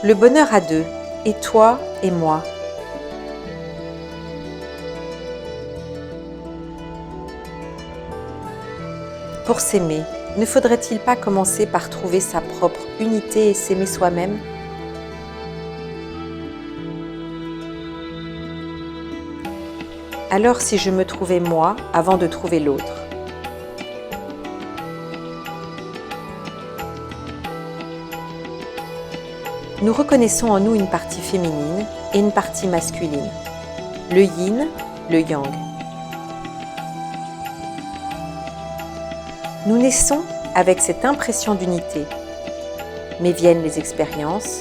Le bonheur à deux, et toi et moi. Pour s'aimer, ne faudrait-il pas commencer par trouver sa propre unité et s'aimer soi-même ? Alors si je me trouvais moi avant de trouver l'autre ? Nous reconnaissons en nous une partie féminine et une partie masculine, le yin, le yang. Nous naissons avec cette impression d'unité, mais viennent les expériences,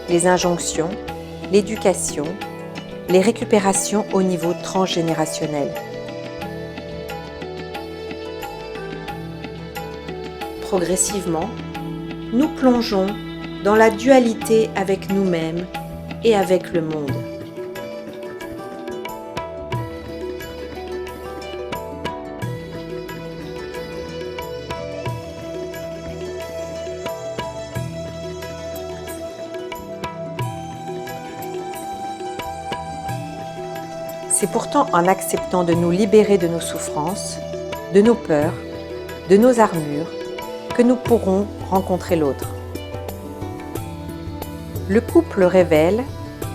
les injonctions, l'éducation, les récupérations au niveau transgénérationnel. Progressivement, nous plongeons dans la dualité avec nous-mêmes et avec le monde. C'est pourtant en acceptant de nous libérer de nos souffrances, de nos peurs, de nos armures, que nous pourrons rencontrer l'autre. Le couple révèle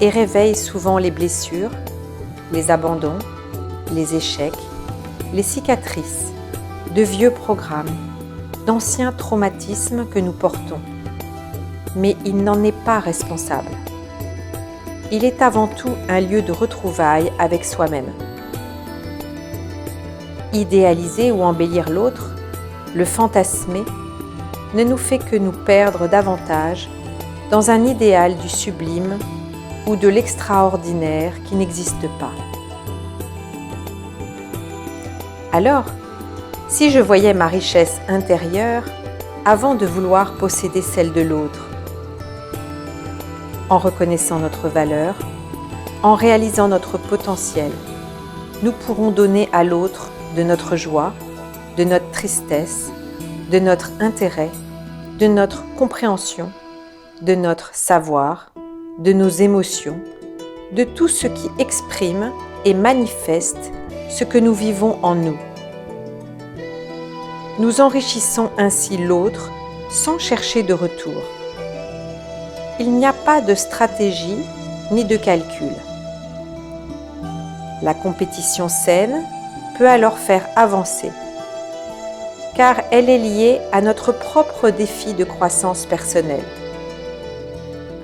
et réveille souvent les blessures, les abandons, les échecs, les cicatrices, de vieux programmes, d'anciens traumatismes que nous portons. Mais il n'en est pas responsable. Il est avant tout un lieu de retrouvailles avec soi-même. Idéaliser ou embellir l'autre, le fantasmer, ne nous fait que nous perdre davantage dans un idéal du sublime ou de l'extraordinaire qui n'existe pas. Alors, si je voyais ma richesse intérieure avant de vouloir posséder celle de l'autre, en reconnaissant notre valeur, en réalisant notre potentiel, nous pourrons donner à l'autre de notre joie, de notre tristesse, de notre intérêt, de notre compréhension, de notre savoir, de nos émotions, de tout ce qui exprime et manifeste ce que nous vivons en nous. Nous enrichissons ainsi l'autre sans chercher de retour. Il n'y a pas de stratégie ni de calcul. La compétition saine peut alors faire avancer, car elle est liée à notre propre défi de croissance personnelle.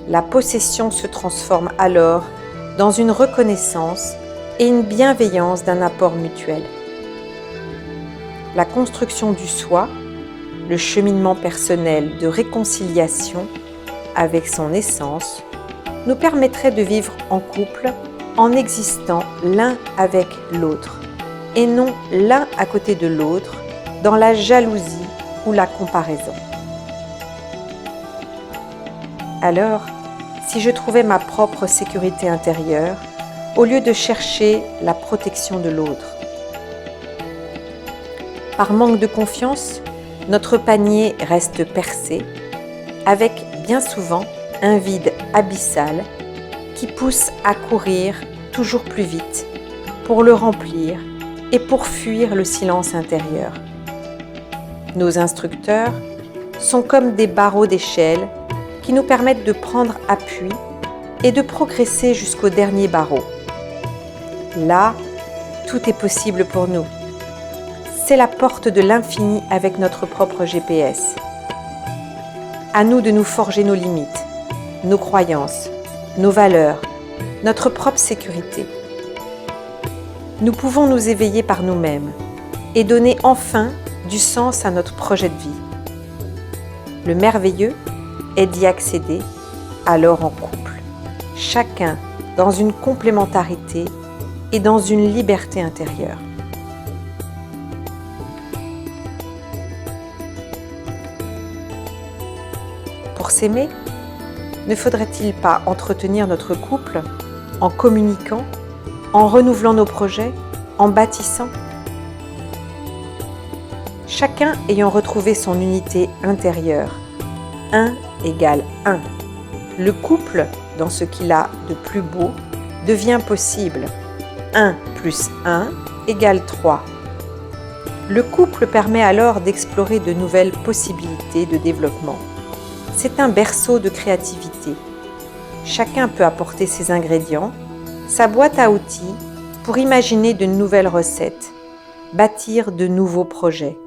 La possession se transforme alors dans une reconnaissance et une bienveillance d'un apport mutuel. La construction du soi, le cheminement personnel de réconciliation avec son essence, nous permettrait de vivre en couple en existant l'un avec l'autre et non l'un à côté de l'autre dans la jalousie ou la comparaison. Alors, si je trouvais ma propre sécurité intérieure au lieu de chercher la protection de l'autre. Par manque de confiance, notre panier reste percé, avec bien souvent un vide abyssal qui pousse à courir toujours plus vite pour le remplir et pour fuir le silence intérieur. Nos instructeurs sont comme des barreaux d'échelle qui nous permettent de prendre appui et de progresser jusqu'au dernier barreau. Là, tout est possible pour nous. C'est la porte de l'infini avec notre propre GPS. À nous de nous forger nos limites, nos croyances, nos valeurs, notre propre sécurité. Nous pouvons nous éveiller par nous-mêmes et donner enfin du sens à notre projet de vie. Le merveilleux est d'y accéder alors en couple, chacun dans une complémentarité et dans une liberté intérieure. Pour s'aimer, ne faudrait-il pas entretenir notre couple en communiquant, en renouvelant nos projets, en bâtissant ? Chacun ayant retrouvé son unité intérieure, 1 égale 1. le couple, dans ce qu'il a de plus beau, devient possible. 1 plus 1 égale 3. Le couple permet alors d'explorer de nouvelles possibilités de développement. C'est un berceau de créativité. Chacun peut apporter ses ingrédients, sa boîte à outils pour imaginer de nouvelles recettes, bâtir de nouveaux projets.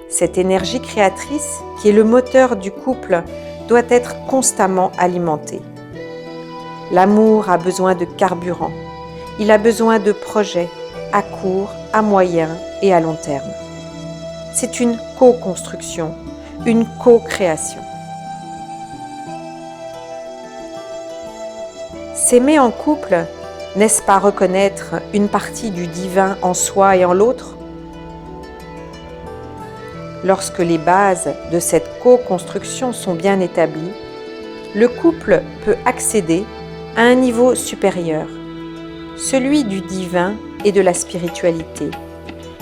Cette énergie créatrice, qui est le moteur du couple, doit être constamment alimentée. L'amour a besoin de carburant. Il a besoin de projets à court, à moyen et à long terme. C'est une co-construction, une co-création. S'aimer en couple, n'est-ce pas reconnaître une partie du divin en soi et en l'autre? Lorsque les bases de cette co-construction sont bien établies, le couple peut accéder à un niveau supérieur, celui du divin et de la spiritualité,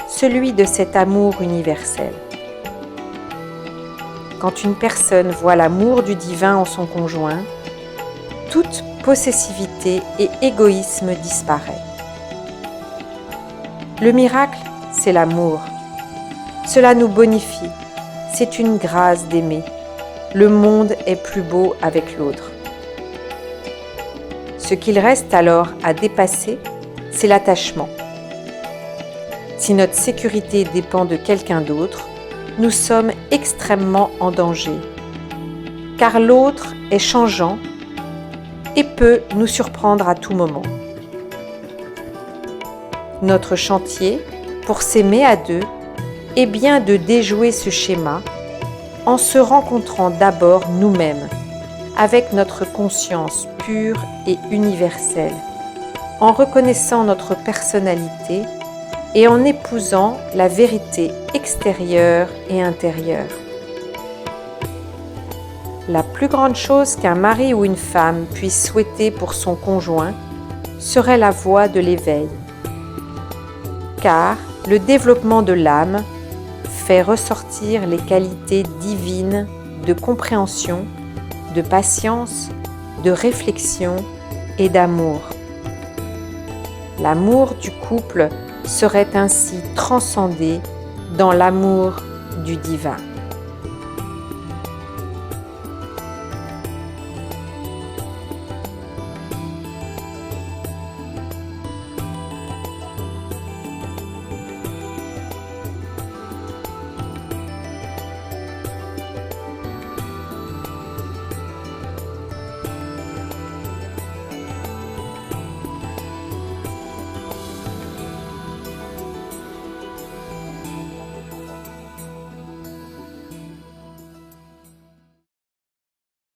celui de cet amour universel. Quand une personne voit l'amour du divin en son conjoint, toute possessivité et égoïsme disparaît. Le miracle, c'est l'amour. Cela nous bonifie. C'est une grâce d'aimer. Le monde est plus beau avec l'autre. Ce qu'il reste alors à dépasser, c'est l'attachement. Si notre sécurité dépend de quelqu'un d'autre, nous sommes extrêmement en danger, car l'autre est changeant et peut nous surprendre à tout moment. Notre chantier, pour s'aimer à deux, est bien de déjouer ce schéma en se rencontrant d'abord nous-mêmes, avec notre conscience pure et universelle, en reconnaissant notre personnalité et en épousant la vérité extérieure et intérieure. La plus grande chose qu'un mari ou une femme puisse souhaiter pour son conjoint serait la voie de l'éveil, car le développement de l'âme fait ressortir les qualités divines de compréhension, de patience, de réflexion et d'amour. L'amour du couple serait ainsi transcendé dans l'amour du divin.